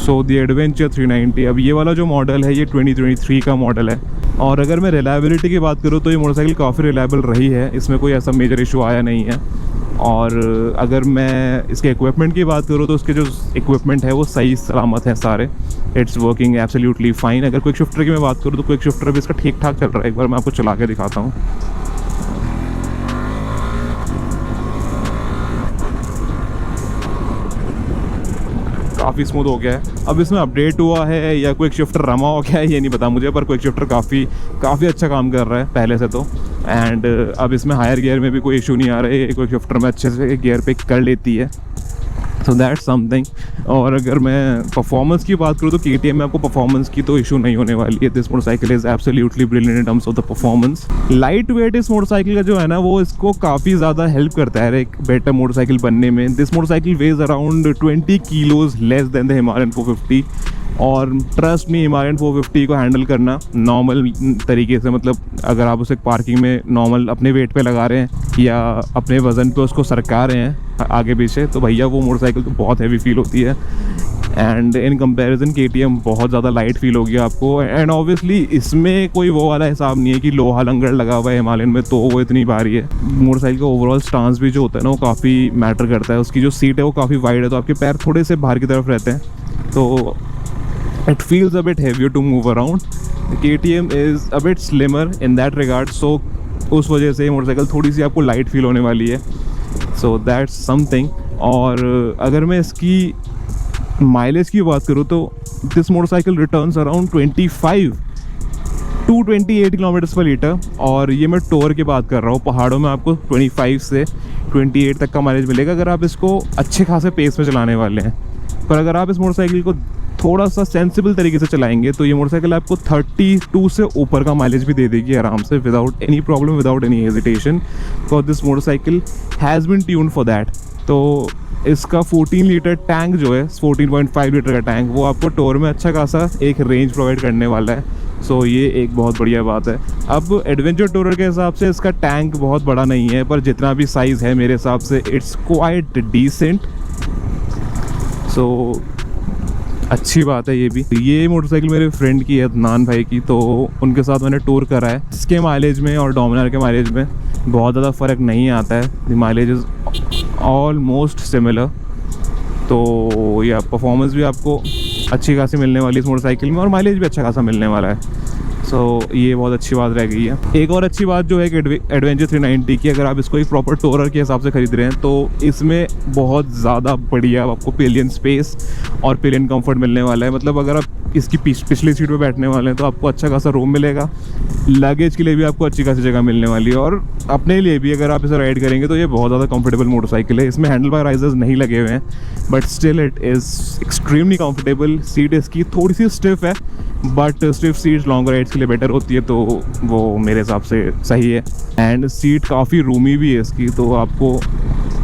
सो दी adventure 390। अब ये वाला जो मॉडल है ये 2023 का मॉडल है। और अगर मैं रिलायबिलिटी की बात करूँ तो ये मोटरसाइकिल काफ़ी रिलायबल रही है, इसमें कोई ऐसा मेजर इशू आया नहीं है। और अगर मैं इसके इक्विपमेंट की बात करूँ तो उसके जो इक्विपमेंट है वो सही सलामत है सारे। It's working absolutely fine. अगर क्विक शिफ्टर की मैं बात करूँ तो क्विक शिफ्टर भी इसका ठीक ठाक चल रहा है। एक बार मैं आपको चला के दिखाता हूँ। काफ़ी स्मूथ हो गया है। अब इसमें अपडेट हुआ है या क्विक शिफ्टर रमा हो गया है ये नहीं पता मुझे, पर क्विक शिफ्टर काफ़ी अच्छा काम कर रहा है पहले से तो। एंड अब इसमें हायर गियर में भी कोई इशू नहीं आ रहा है, क्विक शिफ्टर में अच्छे से गियर पिक कर लेती है। So that's something. और अगर मैं परफॉर्मेंस की बात करूँ तो KTM में आपको परफॉर्मेंस की तो इशू नहीं होने वाली है। This motorcycle is absolutely brilliant in terms of the performance. Light weight इस मोटरसाइकिल का जो है ना वो इसको काफ़ी ज़्यादा हेल्प करता है एक बेटर मोटरसाइकिल बनने में। This motorcycle weighs around 20 kilos less than the Himalayan 450। और ट्रस्ट मी, हिमालयन 450 को हैंडल करना नॉर्मल तरीके से, मतलब अगर आप उसे पार्किंग में नॉर्मल अपने वेट पे लगा रहे हैं या अपने वज़न पे उसको सरका रहे हैं आगे पीछे, तो भैया वो मोटरसाइकिल तो बहुत हैवी फील होती है। एंड इन कंपैरिजन KTM बहुत ज़्यादा लाइट फील होगी आपको। एंड ऑब्वियसली इसमें कोई वो वाला हिसाब नहीं है कि लोहा लंगर लगा हुआ है हिमालयन में तो वो इतनी भारी है। मोटरसाइकिल का ओवरऑल स्टांस भी जो होता है ना वो काफ़ी मैटर करता है। उसकी जो सीट है वो काफ़ी वाइड है तो आपके पैर थोड़े से बाहर की तरफ रहते हैं, तो it feels a bit heavier to move around. The KTM is a bit slimmer in that regard, so उस वजह से मोटरसाइकिल थोड़ी सी आपको लाइट फील होने वाली है। So that's something. और अगर मैं इसकी माइलेज की बात करूँ तो this motorcycle returns around 25 to 28 kilometres पर लीटर। और ये मैं टोर की बात कर रहा हूँ, पहाड़ों में आपको 25 से 28 तक का माइलेज मिलेगा अगर आप इसको अच्छे खासे पेस में चलाने वाले हैं। पर अगर आप इस मोटरसाइकिल को थोड़ा सा सेंसिबल तरीके से चलाएंगे तो ये मोटरसाइकिल आपको 32 से ऊपर का माइलेज भी दे देगी आराम से, without any problem, without any hesitation, because this motorcycle has been tuned for that. तो इसका 14 लीटर टैंक जो है, 14.5 लीटर का टैंक, वो आपको टोर में अच्छा खासा एक रेंज प्रोवाइड करने वाला है। सो ये एक बहुत बढ़िया बात है। अब एडवेंचर टूरर के हिसाब से इसका टैंक बहुत बड़ा नहीं है, पर जितना भी साइज़ है मेरे हिसाब से इट्स क्वाइट डिसेंट। सो अच्छी बात है ये भी। ये मोटरसाइकिल मेरे फ्रेंड की है, अदनान भाई की, तो उनके साथ मैंने टूर करा है। इसके माइलेज में और डोमिनार के माइलेज में बहुत ज़्यादा फ़र्क नहीं आता है। Mileage is almost similar. तो या परफॉर्मेंस भी आपको अच्छी खासी मिलने वाली है इस मोटरसाइकिल में और माइलेज भी अच्छा खासा मिलने वाला है। सो ये बहुत अच्छी बात रह गई है। एक और अच्छी बात जो है कि एडवेंचर 390 की, अगर आप इसको एक प्रॉपर टूरर के हिसाब से खरीद रहे हैं तो इसमें बहुत ज़्यादा बढ़िया आपको पिलियन स्पेस और पिलियन कंफर्ट मिलने वाला है। मतलब अगर आप इसकी पिछली सीट पे बैठने वाले हैं तो आपको अच्छा खासा रूम मिलेगा, लगेज के लिए भी आपको अच्छी खासी जगह मिलने वाली है, और अपने लिए भी अगर आप इसे राइड करेंगे तो ये बहुत ज़्यादा कंफर्टेबल मोटरसाइकिल है। इसमें हैंडल बार राइजर्स नहीं लगे हुए हैं, but still it is extremely comfortable. Seat इसकी थोड़ी सी स्टिफ है, but stiff seats long rides के लिए बेटर होती है, तो वो मेरे हिसाब से सही है। एंड सीट काफ़ी रूमी भी है इसकी, तो आपको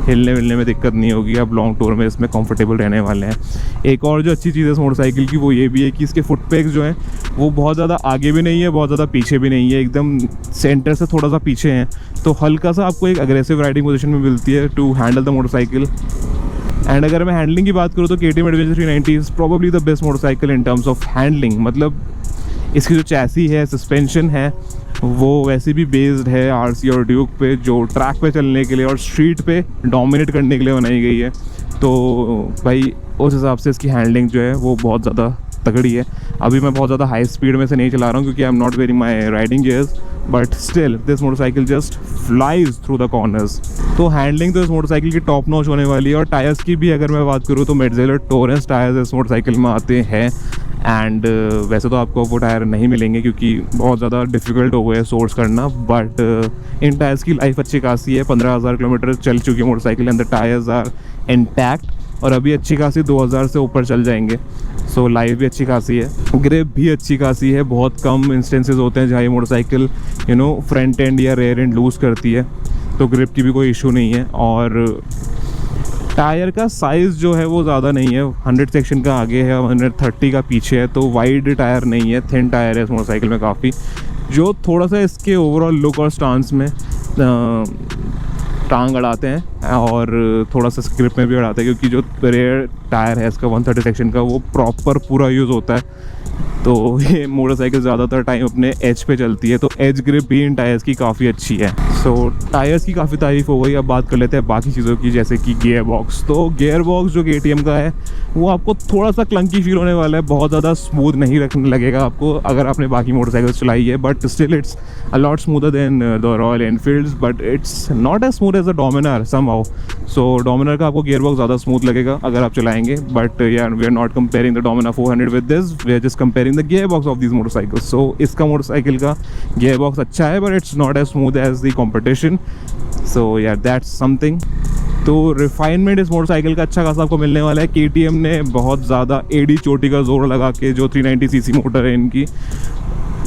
हिलने मिलने में दिक्कत नहीं होगी। आप लॉन्ग टूर में इसमें कंफर्टेबल रहने वाले हैं। एक और जो अच्छी चीज़ है इस मोटरसाइकिल की वो ये भी है कि इसके फुट पेग्स जो हैं वो बहुत ज़्यादा आगे भी नहीं है, बहुत ज़्यादा पीछे भी नहीं है, एकदम सेंटर से थोड़ा सा पीछे हैं, तो हल्का सा आपको एक अग्रेसिव राइडिंग पोजीशन में मिलती है to handle the motorcycle. And अगर मैं हैंडलिंग की बात करूँ तो KTM adventure 390 is probably the best motorcycle in terms of handling. मतलब इसकी जो चैसी है, सस्पेंशन है, वो वैसे भी बेस्ड है RC और ड्यूक पे, जो ट्रैक पे चलने के लिए और स्ट्रीट पे डोमिनेट करने के लिए बनाई गई है। तो भाई उस हिसाब से इसकी हैंडलिंग जो है वो बहुत ज़्यादा तगड़ी है। अभी मैं बहुत ज़्यादा हाई स्पीड में से नहीं चला रहा हूँ क्योंकि I am not wearing my riding gears, but still this motorcycle just flies through the corners. तो हैंडलिंग तो इस मोटरसाइकिल की टॉप नॉच होने वाली है। और टायर्स की भी अगर मैं बात करूँ तो मेटजेलर टोरेंस टायर्स इस मोटरसाइकिल में आते हैं। एंड वैसे तो आपको वो टायर नहीं मिलेंगे क्योंकि बहुत ज़्यादा डिफ़िकल्ट हो गया है सोर्स करना, बट इन टायर्स की लाइफ अच्छी खासी है। 15,000 किलोमीटर चल चुकी है motorcycle, and the tyres are intact, और अभी अच्छी खासी 2,000 से ऊपर चल जाएंगे। सो लाइफ भी अच्छी खासी है, ग्रिप भी अच्छी खासी है। बहुत कम इंस्टेंसेस होते हैं जहाँ ये मोटरसाइकिल फ्रंट एंड या रेयर एंड लूज़ करती है, तो ग्रिप की भी कोई इशू नहीं है। और टायर का साइज़ जो है वो ज़्यादा नहीं है, 100 सेक्शन का आगे है, 130 का पीछे है, तो वाइड टायर नहीं है, थिन टायर है इस मोटरसाइकिल में काफ़ी, जो थोड़ा सा इसके ओवरऑल लुक और स्टांस में टांग अड़ाते हैं और थोड़ा सा स्क्रिप में भी अड़ाते हैं, क्योंकि जो रेयर टायर है इसका 130 सेक्शन का वो प्रॉपर पूरा यूज़ होता है। तो ये मोटरसाइकिल ज़्यादातर टाइम अपने एज पे चलती है, तो एज ग्रिप भी इन टायर्स की काफ़ी अच्छी है। सो टायर्स की काफ़ी तारीफ हो गई, अब बात कर लेते हैं बाकी चीज़ों की, जैसे कि गियर बॉक्स। तो गियर बॉक्स जो KTM का है वो आपको थोड़ा सा क्लंकी फील होने वाला है, बहुत ज़्यादा स्मूथ नहीं रखने लगेगा आपको अगर आपने बाकी मोटरसाइकिल चलाई है, but still it's a lot smoother than the Royal Enfields, but it's not as smooth as the Dominar somehow. So Dominar का आपको गियर बॉक्स ज़्यादा स्मूथ लगेगा अगर आप चलाएंगे, बट यार we are not comparing the Dominar 400 with this, we are just comparing the gear box of this motorcycle. So इसका motorcycle का गियर बॉक्स अच्छा है, but it's not as smooth as the competition. So यार that's something. तो refinement इस motorcycle का अच्छा खासा आपको मिलने वाला है। KTM ने बहुत ज़्यादा एडी चोटी का जोर लगा के जो 390cc मोटर है इनकी,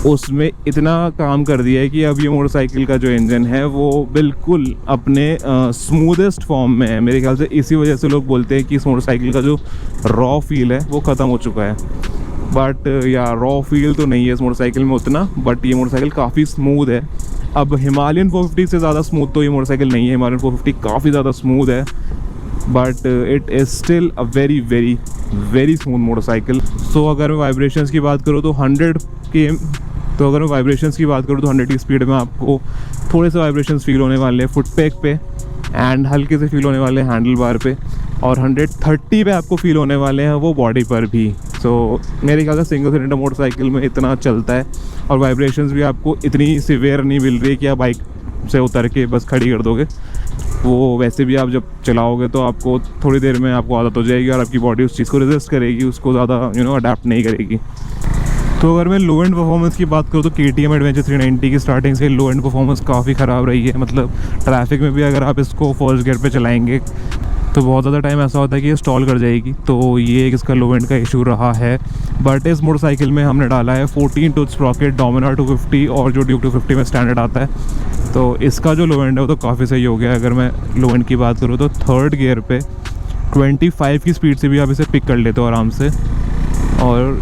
उसमें इतना काम कर दिया है कि अब ये मोटरसाइकिल का जो इंजन है वो बिल्कुल अपने स्मूदेस्ट फॉर्म में है। मेरे ख्याल से इसी वजह से लोग बोलते हैं कि इस मोटरसाइकिल का जो रॉ फील है वो ख़त्म हो चुका है, बट या रॉ फील तो नहीं है इस मोटरसाइकिल में उतना, बट ये मोटरसाइकिल काफ़ी स्मूथ है। अब हिमालयन 450 से ज़्यादा स्मूथ तो ये मोटरसाइकिल नहीं है, हिमालयन 450 काफ़ी ज़्यादा स्मूथ है, but it is still a very very very smooth motorcycle. So अगर मैं वाइब्रेशंस की बात करूँ तो 100 की स्पीड में आपको थोड़े से वाइब्रेशंस फील होने वाले हैं फुट पैक पे, एंड हल्के से फील होने वाले हैं हैंडल बार पे, और 130 पे आपको फील होने वाले हैं वो बॉडी पर भी। सो मेरे ख्याल से सिंगल सिलेंडर मोटरसाइकिल में इतना चलता है, और वाइब्रेशंस भी आपको इतनी सिवियर नहीं मिल रही कि आप बाइक से उतर के बस खड़ी कर दोगे। वो वैसे भी आप जब चलाओगे तो आपको थोड़ी देर में आपको आदत हो जाएगी और आपकी बॉडी उस चीज़ को रेजिस्ट करेगी, उसको ज़्यादा अडेप्ट नहीं करेगी। तो अगर मैं लो एंड परफॉर्मेंस की बात करूँ तो KTM एडवेंचर 390 की स्टार्टिंग से लो एंड परफॉर्मेंस काफ़ी ख़राब रही है। मतलब ट्रैफिक में भी अगर आप इसको फर्स्ट गियर पे चलाएंगे तो बहुत ज़्यादा टाइम ऐसा होता है कि ये स्टॉल कर जाएगी, तो ये एक इसका लो एंड का इशू रहा है। बट इस मोटरसाइकिल में हमने डाला है 14 टूथ स्प्रॉकेट डोमिनार 250 और जो ड्यूक 250 में स्टैंडर्ड आता है, तो इसका जो लो एंड है वो तो काफ़ी सही हो गया। अगर मैं लो एंड की बात करूँ तो थर्ड गियर पे 25 की स्पीड से भी आप इसे पिक कर लेते हो आराम से, और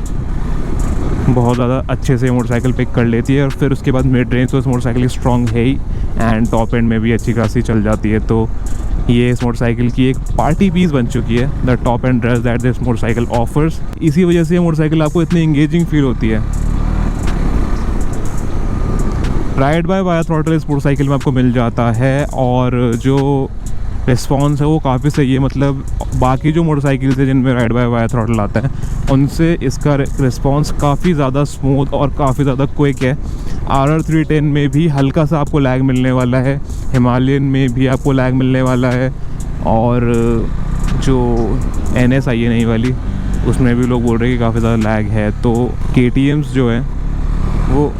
बहुत ज़्यादा अच्छे से मोटरसाइकिल पिक कर लेती है। और फिर उसके बाद मिड रेंज तो इस मोटरसाइकिल स्ट्रॉन्ग है ही, एंड टॉप एंड में भी अच्छी खासी चल जाती है। तो ये इस मोटरसाइकिल की एक पार्टी पीस बन चुकी है, the top and dress that this motorcycle offers. इसी वजह से ये मोटरसाइकिल आपको इतनी इंगेजिंग फील होती है। राइड बाय वाया थ्रॉटल इस मोटरसाइकिल में आपको मिल जाता है, और जो रिस्पॉन्स है वो काफ़ी सही है। मतलब बाकी जो मोटरसाइकिल्स है जिनमें राइड बाय वाया थ्रॉटल आता है उनसे इसका रिस्पॉन्स काफ़ी ज़्यादा स्मूथ और काफ़ी ज़्यादा क्विक है। RR310 में भी हल्का सा आपको लैग मिलने वाला है, हिमालयन में भी आपको लैग मिलने वाला है, और जो NS आई है नई वाली उसमें भी लोग बोल रहे हैं कि काफ़ी ज़्यादा लैग है। तो KTMs जो है वो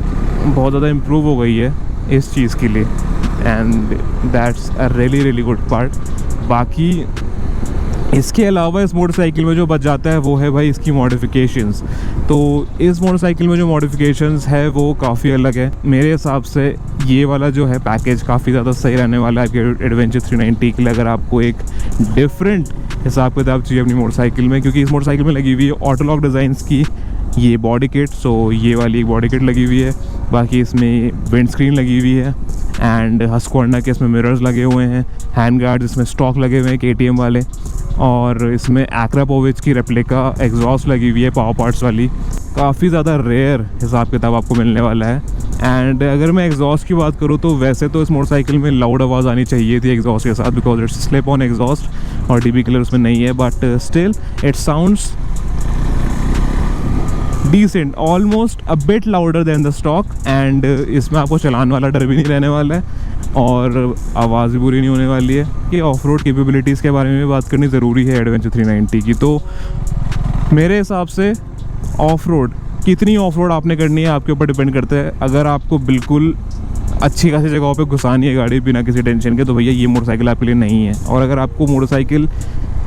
बहुत ज़्यादा इम्प्रूव हो गई है इस चीज़ के लिए, and that's a really good part. बाकी इसके अलावा इस मोटरसाइकिल में जो बच जाता है वो है भाई इसकी मॉडिफिकेशंस। तो इस मोटरसाइकिल में जो मॉडिफिकेशंस है वो काफ़ी अलग है मेरे हिसाब से। ये वाला जो है पैकेज काफ़ी ज़्यादा सही रहने वाला है आपके एडवेंचर 390 के लिए, अगर आपको एक डिफरेंट हिसाब किताब चाहिए अपनी मोटरसाइकिल में, क्योंकि इस मोटरसाइकिल में लगी हुई है ऑटोलॉक डिज़ाइंस की ये बॉडी किट। सो ये वाली एक बॉडी किट लगी हुई है, बाकी इसमें विंड स्क्रीन लगी हुई है, एंड हस्क्वाना के इसमें मिरर्स लगे हुए हैं, हैंड गार्ड्स इसमें स्टॉक लगे हुए हैं KTM वाले, और इसमें एक्रापोविच की रेप्लिका एग्जॉस्ट लगी हुई है पावर पार्ट्स वाली। काफ़ी ज़्यादा रेयर हिसाब किताब आपको मिलने वाला है। एंड अगर मैं एग्जॉस्ट की बात करूँ तो वैसे तो इस मोटरसाइकिल में लाउड आवाज़ आनी चाहिए थी एग्जॉस्ट के साथ, because it's slip on exhaust और DB किलर उसमें नहीं है, but still it sounds decent, almost a bit louder than the stock. And इसमें आपको चलाने वाला डर भी नहीं रहने वाला है, और आवाज़ भी बुरी नहीं होने वाली है। कि ऑफ रोड कैपेबिलिटीज़ के बारे में भी बात करनी ज़रूरी है एडवेंचर 390 की। तो मेरे हिसाब से ऑफ रोड कितनी ऑफ रोड आपने करनी है आपके ऊपर डिपेंड करता है। अगर आपको बिल्कुल अच्छी खासी जगहों पे घुसानी है गाड़ी बिना किसी टेंशन के, तो भैया ये मोटरसाइकिल आपके लिए नहीं है। और अगर आपको मोटरसाइकिल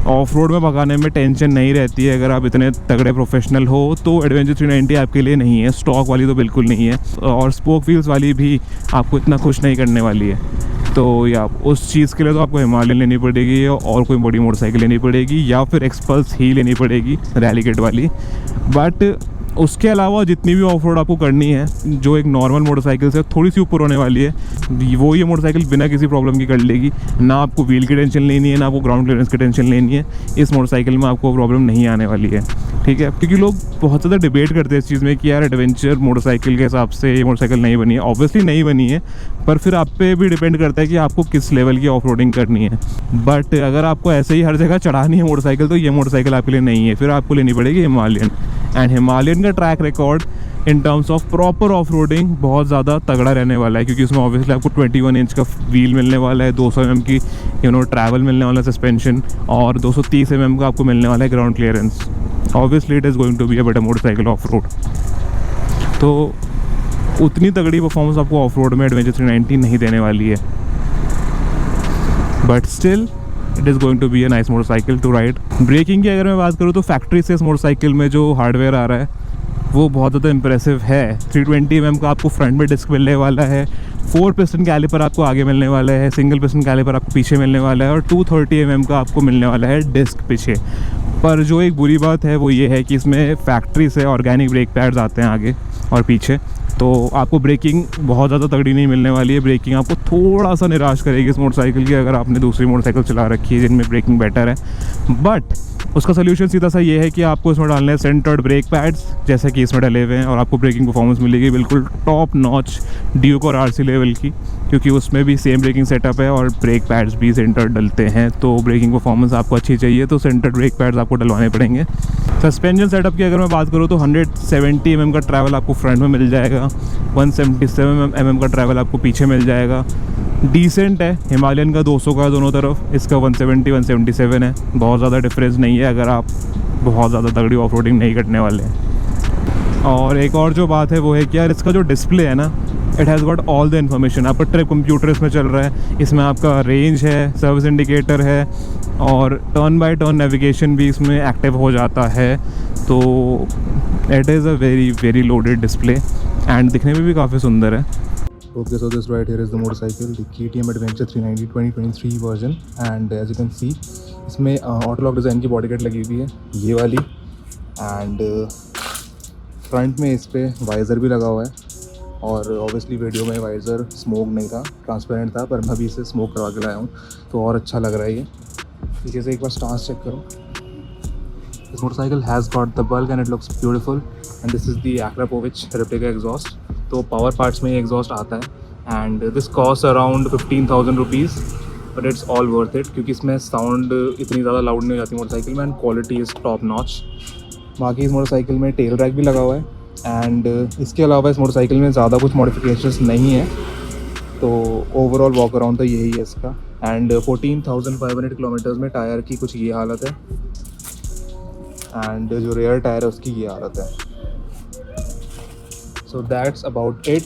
ऑफ रोड में भगाने में टेंशन नहीं रहती है, अगर आप इतने तगड़े प्रोफेशनल हो, तो एडवेंचर 390 आपके लिए नहीं है। स्टॉक वाली तो बिल्कुल नहीं है, और स्पोक व्हील्स वाली भी आपको इतना खुश नहीं करने वाली है। तो या उस चीज़ के लिए तो आपको हिमालयन लेनी पड़ेगी, और कोई बड़ी मोटरसाइकिल लेनी पड़ेगी, या फिर एक्सपल्स ही लेनी पड़ेगी रैली किट वाली। बट उसके अलावा जितनी भी ऑफ रोड आपको करनी है जो एक नॉर्मल मोटरसाइकिल से थोड़ी सी ऊपर होने वाली है, वो ये मोटरसाइकिल बिना किसी प्रॉब्लम की कर लेगी। ना आपको व्हील की टेंशन लेनी है, ना आपको ग्राउंड क्लियरेंस की टेंशन लेनी है। इस मोटरसाइकिल में आपको प्रॉब्लम नहीं आने वाली है, ठीक है। क्योंकि लोग बहुत ज़्यादा डिबेट करते हैं इस चीज़ में कि यार एडवेंचर मोटरसाइकिल के हिसाब से ये मोटरसाइकिल नहीं बनी है। ऑब्वियसली नहीं बनी है, पर फिर आप पे भी डिपेंड करता है कि आपको किस लेवल की ऑफ रोडिंग करनी है। बट अगर आपको ऐसे ही हर जगह चढ़ानी है मोटरसाइकिल, तो ये मोटरसाइकिल आपके लिए नहीं है। फिर आपको लेनी पड़ेगी हिमालयन। एंड हिमालयन का track record in terms of proper off roading बहुत ज़्यादा तगड़ा रहने वाला है, क्योंकि उसमें ऑब्वियसली आपको 21 इंच का व्हील मिलने वाला है, 200 mm की ट्रैवल मिलने वाला है सस्पेंशन, और 230 mm का आपको मिलने वाला है ground clearance. Obviously it is going to be a better motorcycle off road. तो उतनी तगड़ी परफॉर्मेंस आपको ऑफ रोड में एडवेंचर 390 नहीं देने वाली है, but still it is going to be a nice motorcycle to ride. Braking की अगर मैं बात करूँ तो फैक्ट्री से इस मोटरसाइकिल में जो हार्डवेयर आ रहा है वो बहुत ज़्यादा इंप्रेसिव है। 320 mm का आपको फ्रंट में डिस्क मिलने वाला है, 4 पिस्टन कैलिपर आपको आगे मिलने वाला है, सिंगल पिस्टन कैलिपर आपको पीछे मिलने वाला है, और 230 mm का आपको मिलने वाला है डिस्क पीछे। पर जो एक बुरी बात है वो ये है कि इसमें फैक्ट्री से ऑर्गेनिक ब्रेक पैड्स आते हैं आगे और पीछे, तो आपको ब्रेकिंग बहुत ज़्यादा तगड़ी नहीं मिलने वाली है। ब्रेकिंग आपको थोड़ा सा निराश करेगी इस मोटरसाइकिल की, अगर आपने दूसरी मोटरसाइकिल चला रखी है जिनमें ब्रेकिंग बेटर है। बट उसका सोल्यूशन सीधा सा ये है कि आपको इसमें डालने हैं सेंटर्ड ब्रेक पैड्स, जैसे कि इसमें डले हुए हैं, और आपको ब्रेकिंग परफॉर्मेंस मिलेगी बिल्कुल टॉप नॉच ड्यूक और आरसी लेवल की, क्योंकि उसमें भी सेम ब्रेकिंग सेटअप है और ब्रेक पैड्स भी सेंटर्ड डलते हैं। तो ब्रेकिंग परफॉर्मेंस आपको अच्छी चाहिए तो सेंटर्ड ब्रेक पैड्स आपको डलवाने पड़ेंगे। सस्पेंशन सेटअप की अगर मैं बात करूँ तो 170 mm का ट्रैवल आपको फ्रंट में मिल जाएगा, 177 mm का ट्रैवल आपको पीछे मिल जाएगा। डिसेंट है, हिमालयन का 200 का दोनों तरफ, इसका 170 177 है, बहुत ज़्यादा डिफरेंस नहीं है अगर आप बहुत ज़्यादा तगड़ी ऑफ रोडिंग नहीं करने वाले हैं। और एक और जो बात है वो है कि यार इसका जो डिस्प्ले है ना, it has got all the information. आपका ट्रिप कंप्यूटर इसमें चल रहा है, इसमें आपका रेंज है, सर्विस इंडिकेटर है, और टर्न बाय टर्न नेविगेशन भी इसमें एक्टिव हो जाता है। तो it is a very very loaded display and दिखने में भी काफ़ी सुंदर है। Okay, so this right here is the motorcycle, the KTM Adventure 390 2023 version, and as you can see इसमें ऑटो लॉक डिज़ाइन की बॉडी किट लगी हुई है ये वाली, एंड फ्रंट में इस पर वाइज़र भी लगा हुआ है। और ऑब्वियसली वीडियो में वाइज़र स्मोक नहीं था, ट्रांसपेरेंट था, पर मैं अभी इसे स्मोक करवा के लाया हूँ तो और अच्छा लग रहा है ये। ठीक से एक बार स्टांस चेक करो। This motorcycle has got the bulk and it looks beautiful, and this is the Akrapovic replica exhaust। तो पावर पार्ट्स में ये एग्जॉस्ट आता है, and this cost around 15,000 rupees, but it's all worth it, क्योंकि इसमें sound इतनी ज़्यादा loud नहीं हो जाती मोटरसाइकिल में, and quality is top notch. बाकी इस मोटरसाइकिल में टेल रैक भी लगा हुआ है, एंड इसके अलावा इस मोटरसाइकिल में ज़्यादा कुछ मॉडिफिकेशंस नहीं है। तो ओवरऑल वॉक अराउंड तो यही है इसका, एंड 14,500 किलोमीटर्स में टायर की कुछ ये हालत है, एंड जो रेयर टायर है उसकी ये हालत है। So that's about it.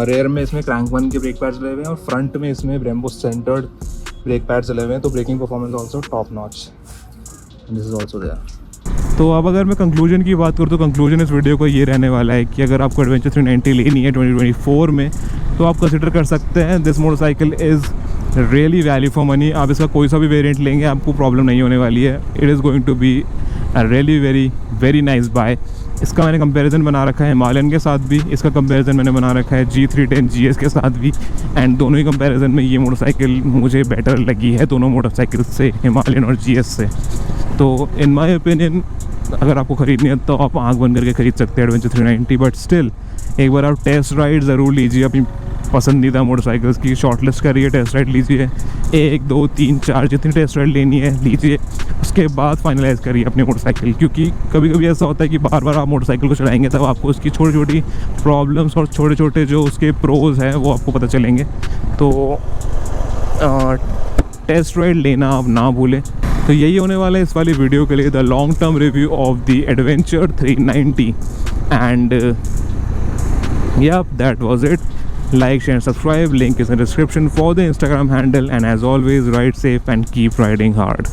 Rear में इसमें क्रैंक वन के ब्रेक पैड्स लगे हुए हैं, और फ्रंट में इसमें ब्रेम्बो सेंटर्ड ब्रेक पैड्स लगे हुए हैं। तो braking performance also top notch, this is also there. तो अब अगर मैं कंक्लूजन की बात करूँ तो कंक्लूजन इस वीडियो को ये रहने वाला है कि अगर आपको एडवेंचर 390 लेनी है 2024 में, तो आप कंसिडर कर सकते हैं। This motorcycle is really value for money. आप इसका कोई सा भी वेरिएंट लेंगे आपको प्रॉब्लम नहीं होने वाली है। It is going to be a really very very nice buy. इसका मैंने कंपैरिजन बना रखा है हिमालयन के साथ भी, इसका कंपैरिजन मैंने बना रखा है G310 GS के साथ भी, एंड दोनों ही कंपैरिजन में ये मोटरसाइकिल मुझे बेटर लगी है दोनों मोटरसाइकिल से, हिमालयन और GS से। तो इन माय ओपिनियन अगर आपको ख़रीदनी है तो आप आँख बंद करके ख़रीद सकते हैं एडवेंचर 390, बट स्टिल एक बार आप टेस्ट राइड ज़रूर लीजिए अपनी पसंदीदा मोटरसाइकिल्स की, शॉर्टलिस्ट करिए, टेस्ट राइड लीजिए, 1 2 3 4 जितनी टेस्ट राइड लेनी है लीजिए, उसके बाद फाइनलाइज़ करिए अपनी मोटरसाइकिल। क्योंकि कभी कभी ऐसा होता है कि बार बार आप मोटरसाइकिल को चलाएंगे तब आपको उसकी छोटी छोटी प्रॉब्लम्स और छोटे छोटे जो उसके प्रोज हैं वो आपको पता चलेंगे। तो टेस्ट राइड लेना आप ना भूलें। तो यही होने वाला है इस वाली वीडियो के लिए, the long term review of the adventure 390, and yep, that was it. Like, share and subscribe, link is in the description for the Instagram handle, and as always, ride safe and keep riding hard.